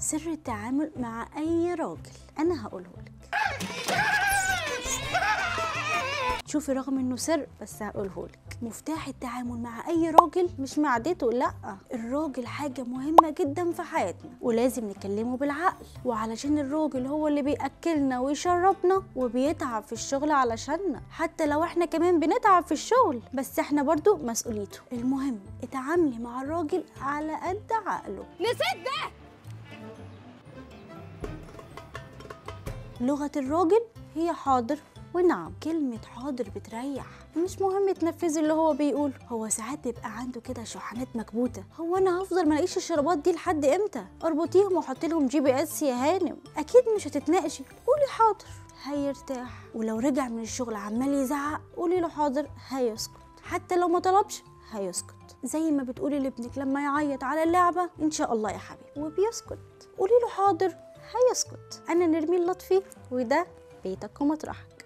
سر التعامل مع أي راجل أنا هقولهولك. شوفي رغم إنه سر بس هقولهولك. مفتاح التعامل مع أي راجل مش معدته، لأ، الراجل حاجة مهمة جدا في حياتنا ولازم نكلمه بالعقل، وعلشان الراجل هو اللي بيأكلنا ويشربنا وبيتعب في الشغل علشاننا، حتى لو احنا كمان بنتعب في الشغل بس احنا برضو مسؤوليته. المهم اتعاملي مع الراجل على قد عقله. نسيت ده. لغة الراجل هي حاضر ونعم. كلمة حاضر بتريح، مش مهم تنفذي اللي هو بيقوله. هو ساعات بيبقى عنده كده شحنات مكبوتة، هو انا هفضل ما الاقيش الشرابات دي لحد امتى؟ اربطيهم وحطي لهم GPS يا هانم. اكيد مش هتتناقشي، قولي حاضر هيرتاح. ولو رجع من الشغل عمال يزعق قولي له حاضر هيسكت، حتى لو ما طلبش هيسكت. زي ما بتقولي لابنك لما يعيط على اللعبة ان شاء الله يا حبيبي وبيسكت، قولي له حاضر هيسكت. انا نرمين لطفي وده بيتك ومطرحك.